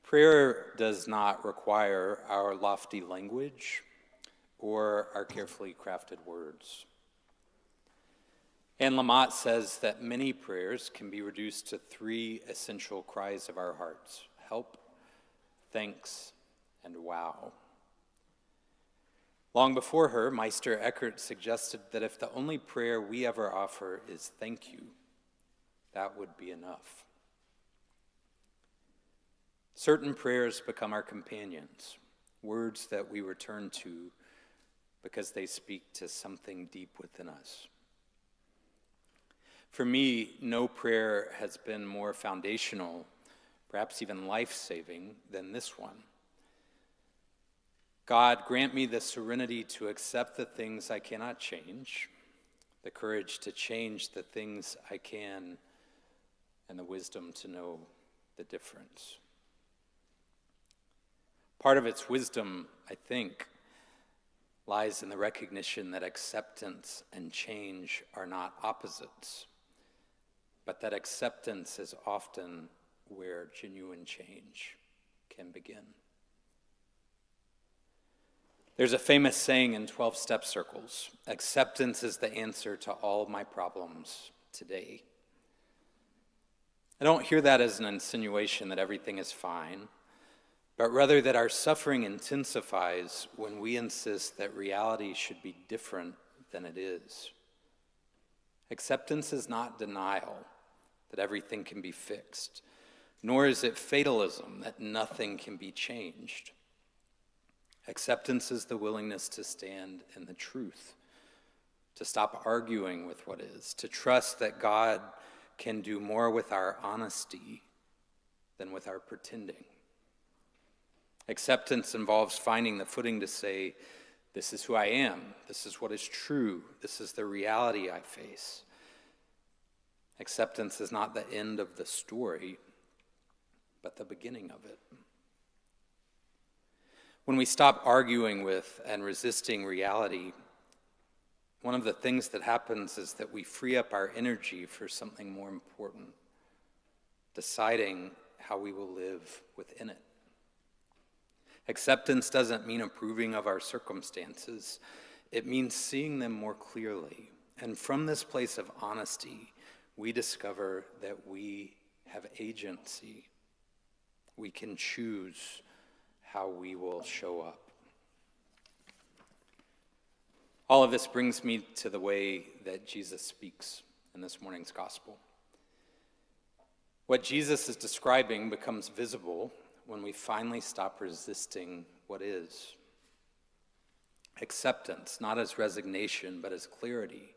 Prayer does not require our lofty language or our carefully crafted words. Anne Lamott says that many prayers can be reduced to three essential cries of our hearts: help, thanks, and wow. Long before her, Meister Eckhart suggested that if the only prayer we ever offer is thank you, that would be enough. Certain prayers become our companions, words that we return to because they speak to something deep within us. For me, no prayer has been more foundational, perhaps even life-saving, than this one. God, grant me the serenity to accept the things I cannot change, the courage to change the things I can, and the wisdom to know the difference. Part of its wisdom, I think, lies in the recognition that acceptance and change are not opposites, but that acceptance is often where genuine change can begin. There's a famous saying in 12-step circles: acceptance is the answer to all my problems today. I don't hear that as an insinuation that everything is fine, but rather that our suffering intensifies when we insist that reality should be different than it is. Acceptance is not denial that everything can be fixed, nor is it fatalism that nothing can be changed. Acceptance is the willingness to stand in the truth, to stop arguing with what is, to trust that God can do more with our honesty than with our pretending. Acceptance involves finding the footing to say, this is who I am, this is what is true, this is the reality I face. Acceptance is not the end of the story, but the beginning of it. When we stop arguing with and resisting reality, one of the things that happens is that we free up our energy for something more important, deciding how we will live within it. Acceptance doesn't mean approving of our circumstances. It means seeing them more clearly. And from this place of honesty, we discover that we have agency. We can choose how we will show up. All of this brings me to the way that Jesus speaks in this morning's gospel. What Jesus is describing becomes visible when we finally stop resisting what is. Acceptance, not as resignation, but as clarity,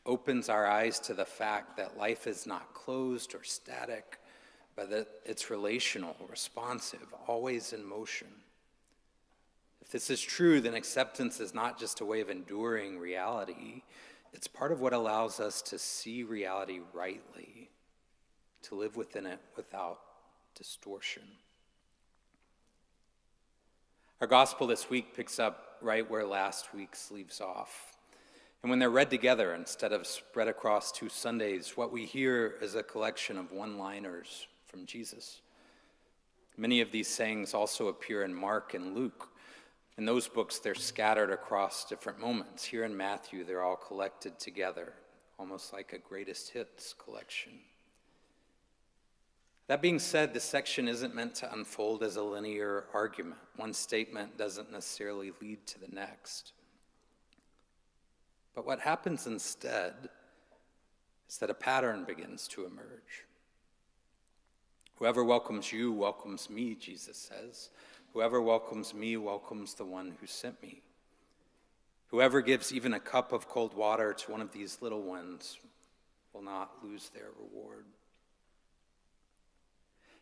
opens our eyes to the fact that life is not closed or static, but that it's relational, responsive, always in motion. If this is true, then acceptance is not just a way of enduring reality. It's part of what allows us to see reality rightly, to live within it without distortion. Our gospel this week picks up right where last week's leaves off. And when they're read together instead of spread across 2 Sundays, what we hear is a collection of one-liners from Jesus. Many of these sayings also appear in Mark and Luke. In those books, they're scattered across different moments. Here in Matthew, they're all collected together, almost like a greatest hits collection. That being said, this section isn't meant to unfold as a linear argument. One statement doesn't necessarily lead to the next. But what happens instead is that a pattern begins to emerge. Whoever welcomes you welcomes me, Jesus says. Whoever welcomes me welcomes the one who sent me. Whoever gives even a cup of cold water to one of these little ones will not lose their reward.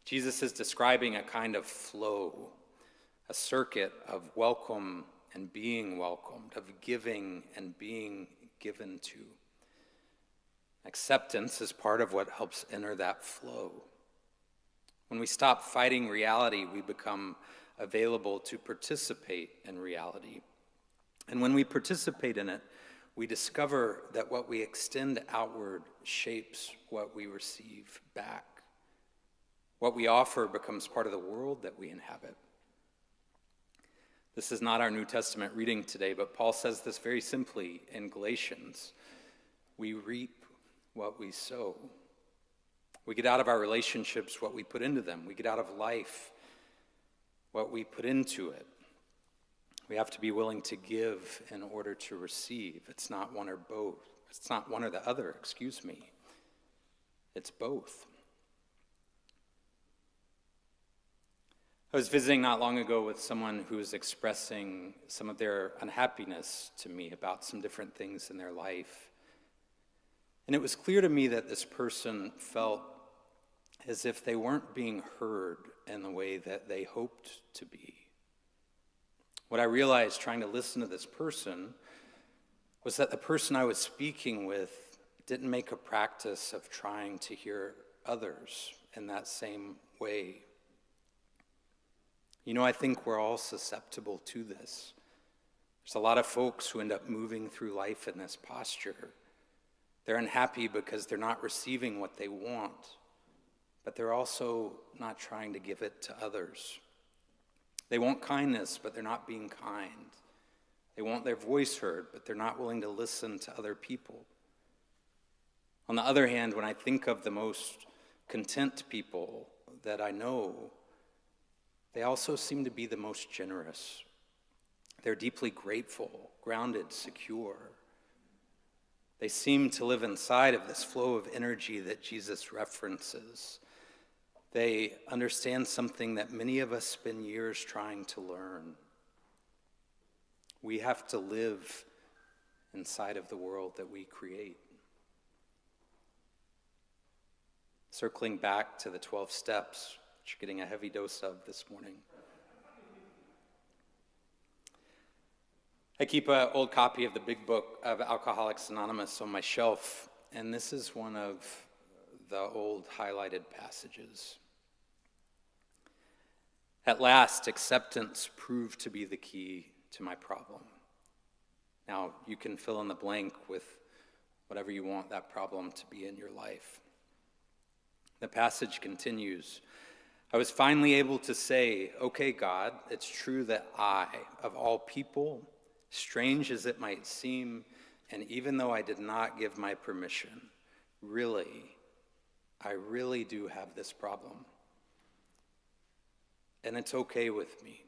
Jesus is describing a kind of flow, a circuit of welcome and being welcomed, of giving and being given to. Acceptance is part of what helps enter that flow. When we stop fighting reality, we become available to participate in reality. And when we participate in it, we discover that what we extend outward shapes what we receive back. What we offer becomes part of the world that we inhabit. This is not our New Testament reading today, but Paul says this very simply in Galatians. We reap what we sow. We get out of our relationships what we put into them. We get out of life what we put into it. We have to be willing to give in order to receive. It's not one or both. It's not one or the other, It's both. I was visiting not long ago with someone who was expressing some of their unhappiness to me about some different things in their life. And it was clear to me that this person felt as if they weren't being heard in the way that they hoped to be. What I realized trying to listen to this person was that the person I was speaking with didn't make a practice of trying to hear others in that same way. I think we're all susceptible to this. There's a lot of folks who end up moving through life in this posture. They're unhappy because they're not receiving what they want, but they're also not trying to give it to others. They want kindness, but they're not being kind. They want their voice heard, but they're not willing to listen to other people. On the other hand, when I think of the most content people that I know, they also seem to be the most generous. They're deeply grateful, grounded, secure. They seem to live inside of this flow of energy that Jesus references. They understand something that many of us spend years trying to learn. We have to live inside of the world that we create. Circling back to the 12 steps, which you're getting a heavy dose of this morning. I keep an old copy of the big book of Alcoholics Anonymous on my shelf, and this is one of the old highlighted passages. At last, acceptance proved to be the key to my problem. Now, you can fill in the blank with whatever you want that problem to be in your life. The passage continues. I was finally able to say, okay, God, it's true that I, of all people, strange as it might seem, and even though I did not give my permission, I really do have this problem. And it's okay with me.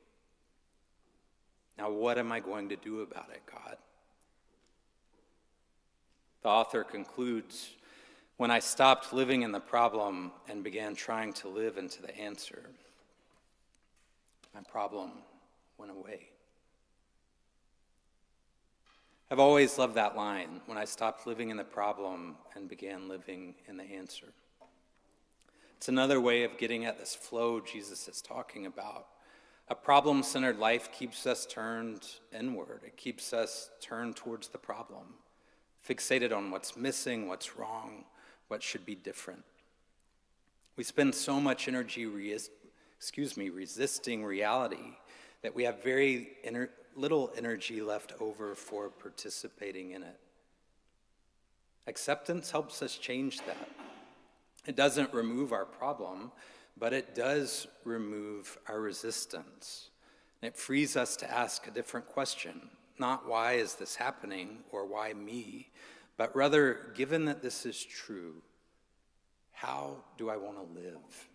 Now, what am I going to do about it, God? The author concludes, when I stopped living in the problem and began trying to live into the answer, my problem went away. I've always loved that line, when I stopped living in the problem and began living in the answer. It's another way of getting at this flow Jesus is talking about. A problem-centered life keeps us turned inward. It keeps us turned towards the problem, fixated on what's missing, what's wrong, what should be different. We spend so much energy resisting reality that we have very little energy left over for participating in it. Acceptance helps us change that. It doesn't remove our problem, but it does remove our resistance. And it frees us to ask a different question, not why is this happening or why me, but rather, given that this is true, how do I want to live?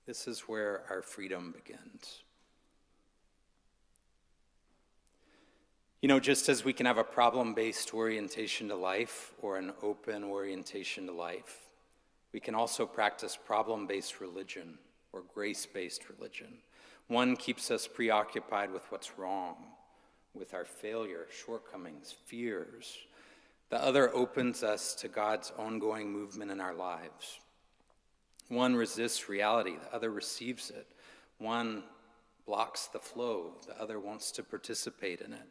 This is where our freedom begins. Just as we can have a problem-based orientation to life or an open orientation to life, we can also practice problem-based religion or grace-based religion. One keeps us preoccupied with what's wrong, with our failure, shortcomings, fears. The other opens us to God's ongoing movement in our lives. One resists reality, the other receives it. One blocks the flow, the other wants to participate in it.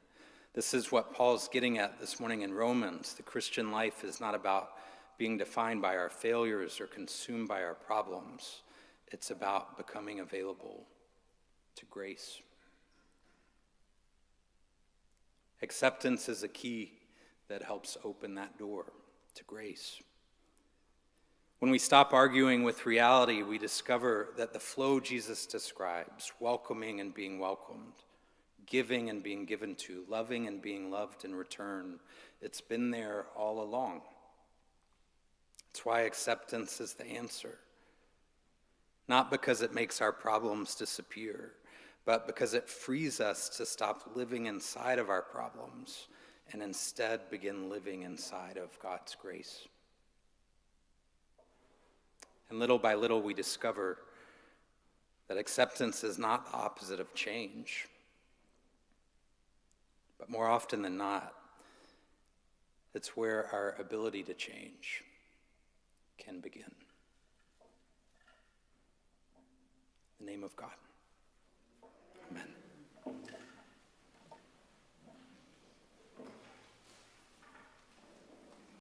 This is what Paul's getting at this morning in Romans. The Christian life is not about being defined by our failures or consumed by our problems. It's about becoming available to grace. Acceptance is a key that helps open that door to grace. When we stop arguing with reality, we discover that the flow Jesus describes, welcoming and being welcomed, giving and being given to, loving and being loved in return, it's been there all along. It's why acceptance is the answer. Not because it makes our problems disappear, but because it frees us to stop living inside of our problems and instead begin living inside of God's grace. And little by little, we discover that acceptance is not the opposite of change. But more often than not, it's where our ability to change can begin. In the name of God. Amen.